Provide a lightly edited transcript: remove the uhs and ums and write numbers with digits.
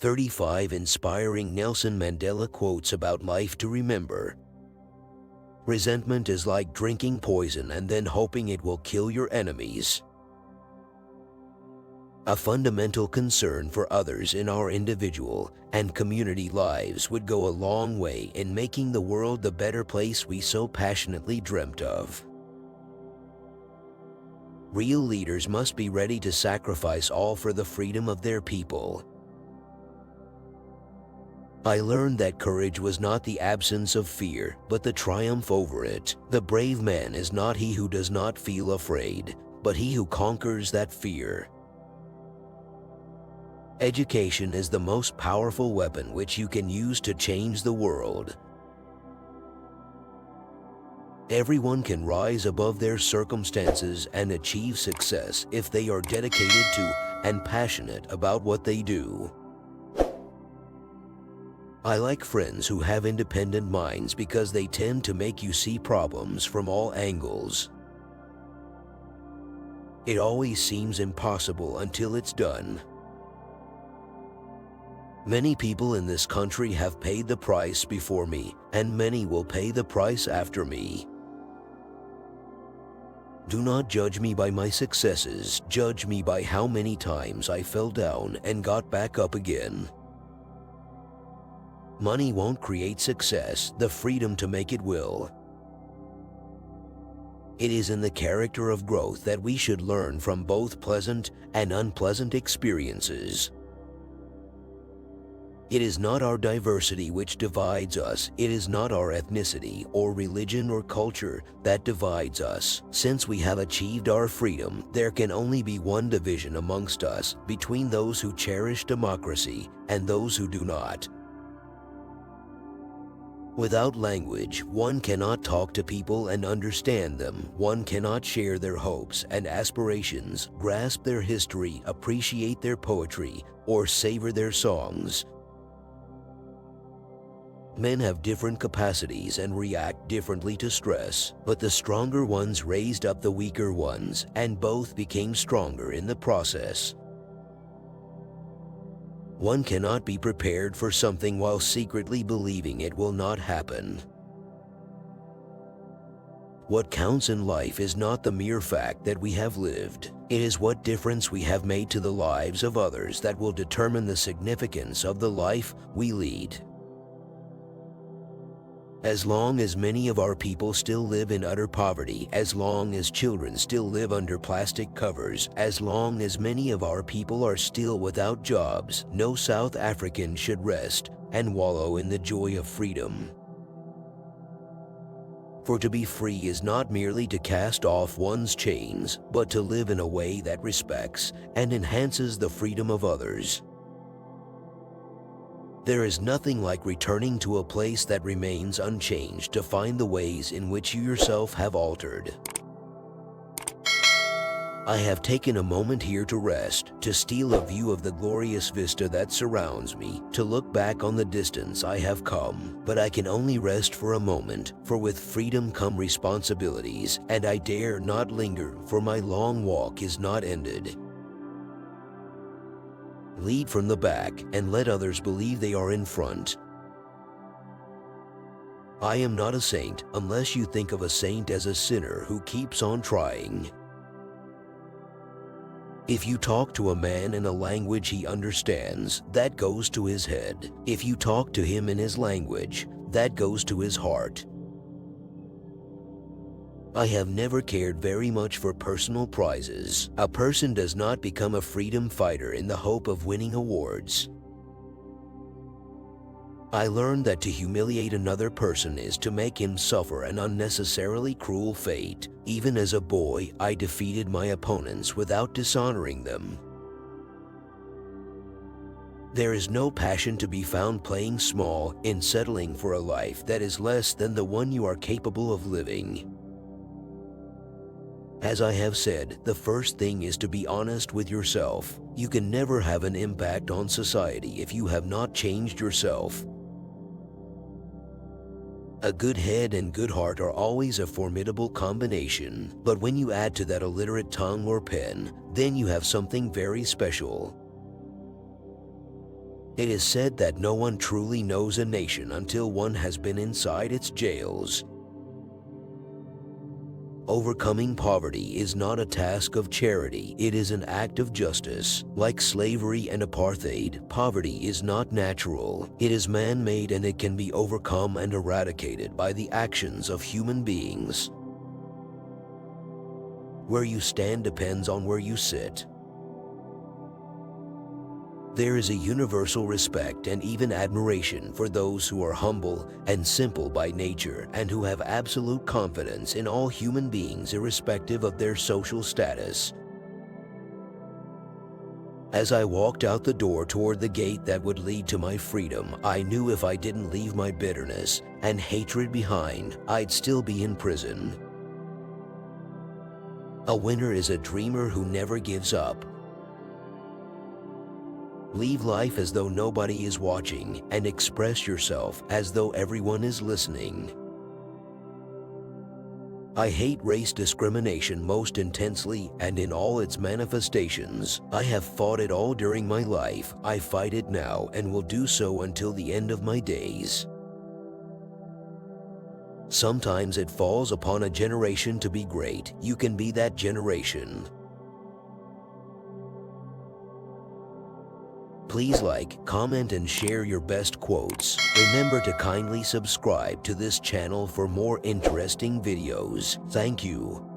35 Inspiring Nelson Mandela Quotes about life to remember. Resentment is like drinking poison and then hoping it will kill your enemies. A fundamental concern for others in our individual and community lives would go a long way in making the world the better place we so passionately dreamt of. Real leaders must be ready to sacrifice all for the freedom of their people. I learned that courage was not the absence of fear, but the triumph over it. The brave man is not he who does not feel afraid, but he who conquers that fear. Education is the most powerful weapon which you can use to change the world. Everyone can rise above their circumstances and achieve success if they are dedicated to and passionate about what they do. I like friends who have independent minds because they tend to make you see problems from all angles. It always seems impossible until it's done. Many people in this country have paid the price before me, and many will pay the price after me. Do not judge me by my successes, judge me by how many times I fell down and got back up again. Money won't create success, the freedom to make it will. It is in the character of growth that we should learn from both pleasant and unpleasant experiences. It is not our diversity which divides us, it is not our ethnicity or religion or culture that divides us. Since we have achieved our freedom, there can only be one division amongst us, between those who cherish democracy and those who do not. Without language, one cannot talk to people and understand them. One cannot share their hopes and aspirations, grasp their history, appreciate their poetry, or savor their songs. Men have different capacities and react differently to stress, but the stronger ones raised up the weaker ones, and both became stronger in the process. One cannot be prepared for something while secretly believing it will not happen. What counts in life is not the mere fact that we have lived. It is what difference we have made to the lives of others that will determine the significance of the life we lead. As long as many of our people still live in utter poverty, as long as children still live under plastic covers, as long as many of our people are still without jobs, no South African should rest and wallow in the joy of freedom. For to be free is not merely to cast off one's chains, but to live in a way that respects and enhances the freedom of others. There is nothing like returning to a place that remains unchanged to find the ways in which you yourself have altered. I have taken a moment here to rest, to steal a view of the glorious vista that surrounds me, to look back on the distance I have come. But I can only rest for a moment, for with freedom come responsibilities, and I dare not linger, for my long walk is not ended. Lead from the back and let others believe they are in front. I am not a saint unless you think of a saint as a sinner who keeps on trying. If you talk to a man in a language he understands, that goes to his head. If you talk to him in his language, that goes to his heart. I have never cared very much for personal prizes. A person does not become a freedom fighter in the hope of winning awards. I learned that to humiliate another person is to make him suffer an unnecessarily cruel fate. Even as a boy, I defeated my opponents without dishonoring them. There is no passion to be found playing small in settling for a life that is less than the one you are capable of living. As I have said, the first thing is to be honest with yourself. You can never have an impact on society if you have not changed yourself. A good head and good heart are always a formidable combination, but when you add to that a literate tongue or pen, then you have something very special. It is said that no one truly knows a nation until one has been inside its jails. Overcoming poverty is not a task of charity, it is an act of justice. Like slavery and apartheid, poverty is not natural. It is man-made and it can be overcome and eradicated by the actions of human beings. Where you stand depends on where you sit. There is a universal respect and even admiration for those who are humble and simple by nature and who have absolute confidence in all human beings irrespective of their social status. As I walked out the door toward the gate that would lead to my freedom, I knew if I didn't leave my bitterness and hatred behind, I'd still be in prison. A winner is a dreamer who never gives up. Leave life as though nobody is watching and express yourself as though everyone is listening. I hate race discrimination most intensely and in all its manifestations. I have fought it all during my life. I fight it now and will do so until the end of my days. Sometimes it falls upon a generation to be great. You can be that generation. Please like, comment, and share your best quotes. Remember to kindly subscribe to this channel for more interesting videos. Thank you.